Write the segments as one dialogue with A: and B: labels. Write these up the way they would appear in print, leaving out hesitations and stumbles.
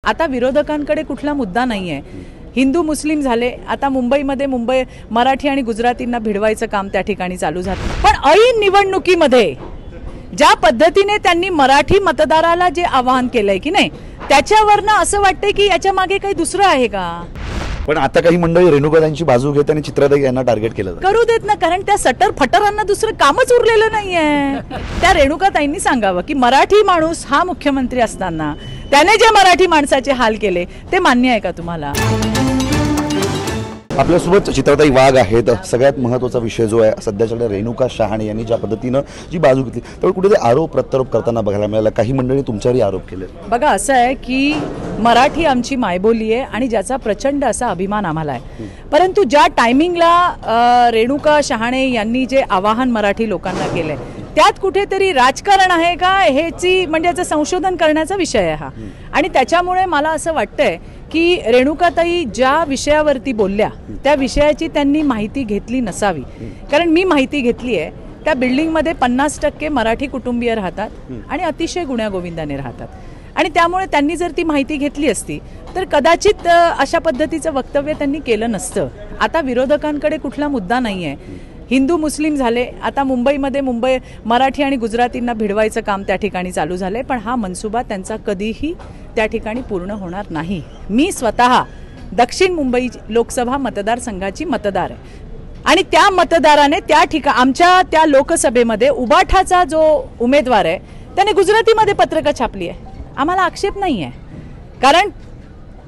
A: आता विरोधकांकडे कुठला मुद्दा नाहीये। हिंदू मुस्लिम झाले, आता मुंबईमध्ये मराठी आणि गुजरातींना भिडवायचं काम त्या ठिकाणी चालू झालं। पण ऐन निवडणुकीमध्ये ज्या पद्धतीने त्यांनी मराठी मतदाराला जे आवाहन केलंय की नाही, त्याच्यावरनं असं वाटतंय की याच्या मागे काही दुसरं आहे का।
B: पण आता काही मंडळी रेणुकाताईंची बाजू घेत आणि चित्राताई यांना टार्गेट केलं
A: करू देत ना, कारण त्या सटर फटरांना दुसरं कामच उरलेलं नाहीये। त्या रेणुकाताईंनी सांगावं की मराठी माणूस हा मुख्यमंत्री असताना त्याने जे मराठी माणसाचे हाल केले ते मान्य आहे का तुम्हाला।
B: आपल्यासोबत चित्राताई वाघ आहेत। सगळ्यात महत्त्वाचा विषय जो आहे सध्याच्या रेणुका शहाणे यांनी ज्या पद्धतीनं जी बाजू घेतली तर कुठे आरोप प्रत्यारोप करताना बघायला मिळाला। काही मंडळी तुमच्यावरही आरोप केले।
A: बघा, असं आहे की मराठी आमची मायबोली आहे आणि ज्याचा प्रचंड असा अभिमान आम्हाला आहे, परंतु ज्या टायमिंगला रेणुका शहाणे यांनी जे आवाहन मराठी लोकांना केलंय त्यात कुठेतरी राजकारण आहे का ह्याची म्हणजे याचं संशोधन करण्याचा विषय आहे हा। आणि त्याच्यामुळे मला असं वाटतंय की रेणुकाताई ज्या विषयावरती बोलल्या त्या विषयाची त्यांनी माहिती घेतली नसावी, कारण मी माहिती घेतली आहे। त्या बिल्डिंगमध्ये 50% मराठी कुटुंबीय राहतात आणि अतिशय गुण्यागोविंदाने राहतात, आणि त्यामुळे त्यांनी जर ती माहिती घेतली असती तर कदाचित अशा पद्धतीचं वक्तव्य त्यांनी केलं नसतं। आता विरोधकांकडे कुठला मुद्दा नाहीये। हिंदू मुस्लिम झाले, आता मुंबईमध्ये मराठी आणि गुजरातींना भिडवायचं काम त्या ठिकाणी चालू झालंय, पण हा मनसुबा त्यांचा कधीही त्या ठिकाणी पूर्ण होणार नाही। मी स्वतः दक्षिण मुंबई लोकसभा मतदारसंघाची मतदार आहे आणि त्या मतदाराने आमच्या त्या लोकसभेमध्ये उबाठाचा जो उमेदवार आहे त्याने गुजरातीमध्ये पत्रकं छापली आहे। आम्हाला आक्षेप नाही आहे, कारण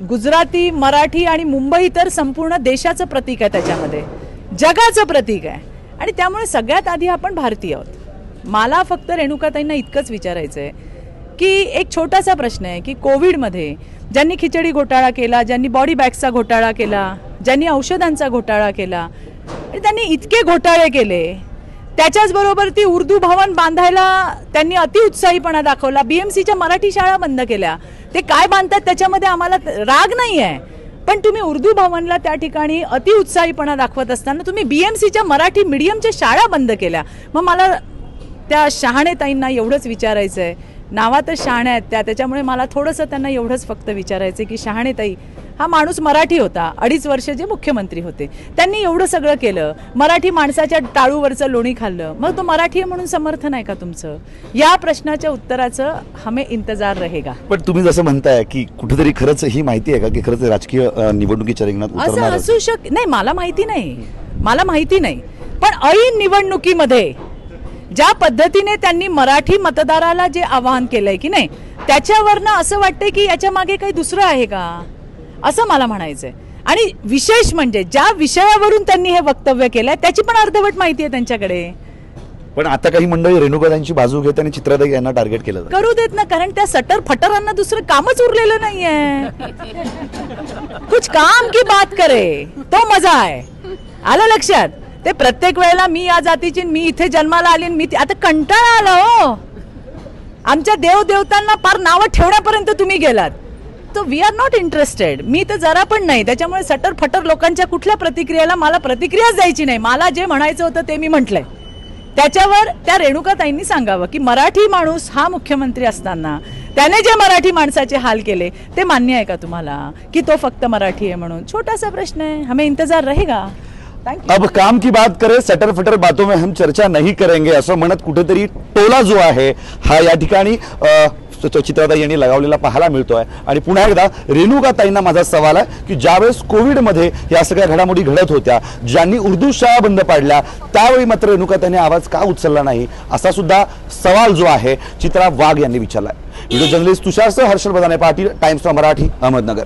A: गुजराती, मराठी आणि मुंबई तर संपूर्ण देशाचं प्रतीक आहे, त्याच्यामध्ये जगाचं प्रतीक आहे, आणि त्यामुळे सगळ्यात आधी आपण भारतीय आहोत। मला फक्त रेणुकाताईंना इतकंच विचारायचं आहे की एक छोटासा प्रश्न आहे की कोविडमध्ये ज्यांनी खिचडी घोटाळा केला, ज्यांनी बॉडी बॅग्सचा घोटाळा केला, ज्यांनी औषधांचा घोटाळा केला, आणि त्यांनी इतके घोटाळे केले, त्याच्याचबरोबर ती उर्दू भवन बांधायला त्यांनी अतिउत्साहीपणा दाखवला, बीएमसीच्या मराठी शाळा बंद केल्या। ते काय बांधतात त्याच्यामध्ये आम्हाला राग नाही आहे, पण तुम्ही उर्दू भवनला त्या ठिकाणी अतिउत्साहीपणा दाखवत असताना तुम्ही बीएमसीच्या मराठी मीडियमच्या शाळा बंद केल्या। मग मला त्या शहाणे ताईंना एवढंच विचारायचं आहे, नावातच शहाण्या आहेत त्याच्यामुळे मला थोडंसं त्यांना एवढंच फक्त विचारायचं की शहाणे ताई हा माणूस मराठी होता, 2.5 वर्ष जे मुख्यमंत्री होते, त्यांनी एवढं सगळं केलं, मराठी माणसाच्या टाळूवरचं लोणी खाल्लं, मग तो मराठी आहे म्हणून समर्थन आहे का तुमचं। या प्रश्नाच्या उत्तराचं हमें इंतजार रहेगा।
B: पण तुम्ही जसं म्हणताय की कुठेतरी खरंच ही माहिती आहे का की खरंच राजकीय निवडणुकीच्या रिंगणात उतरणार
A: असू नाही, मला माहिती नाही, पण ऐन निवडणुकीमध्ये ज्या पद्धतीने त्यांनी मराठी मतदाराला जे आवाहन केलंय की नाही, त्याच्यावरनं असं वाटतंय की याच्या मागे काही दुसरं आहे का, असं मला म्हणायचंय। आणि विशेष म्हणजे ज्या विषयावरून त्यांनी हे वक्तव्य केलंय त्याची पण अर्धवट माहिती आहे त्यांच्याकडे।
B: पण आता काही मंडळी रेणुकाताईंची बाजू घेत आणि चित्राताई यांना टार्गेट केलं
A: करू देत ना, कारण त्या सटर फटरांना दुसरं कामच उरलेलं नाहीये। कुछ काम की बात करे तो मजा आहे, आलं लक्षात। ते प्रत्येक वेळेला मी या जातीची, मी इथे जन्माला आली, मी आता कंटाळा आला हो। आमच्या देवदेवतांना पार नावं ठेवण्यापर्यंत तुम्ही गेलात, तो वी आर नॉट इंटरेस्टेड। मी तर जरा पण नाही, त्याच्यामुळे सटर फटर लोकांच्या कुठल्या प्रतिक्रियेला मला प्रतिक्रियाच द्यायची नाही। मला जे म्हणायचं होतं ते मी म्हटलंय। त्याच्यावर त्या रेणुकाताईंनी सांगावं की मराठी माणूस हा मुख्यमंत्री असताना त्याने जे मराठी माणसाचे हाल केले ते मान्य आहे का तुम्हाला, की तो फक्त मराठी आहे म्हणून। छोटासा प्रश्न आहे, हमें इंतजार रहेगा।
B: अब काम की बात करें, सटर फटर बातों में हम चर्चा नहीं करेंगे असं म्हणत कुठेतरी टोला जो आहे हा या ठिकाणी चित्राताई यांनी लगावलेला पाहायला मिळतोय। आणि पुन्हा एकदा रेणुकाताईंना माझा सवाल आहे की ज्यावेळेस कोविडमध्ये या सगळ्या घडामोडी घडत होत्या, ज्यांनी उर्दू शाळा बंद पाडल्या, त्यावेळी मात्र रेणुकाताईंनी आवाज का उचलला नाही, असा सुद्धा सवाल जो आहे चित्रा वाघ यांनी विचारलाय। व्हिडिओ जर्नलिस्ट तुषारसह हर्षल बदाने पाटील, टाइम्स ऑफ मराठी, अहमदनगर।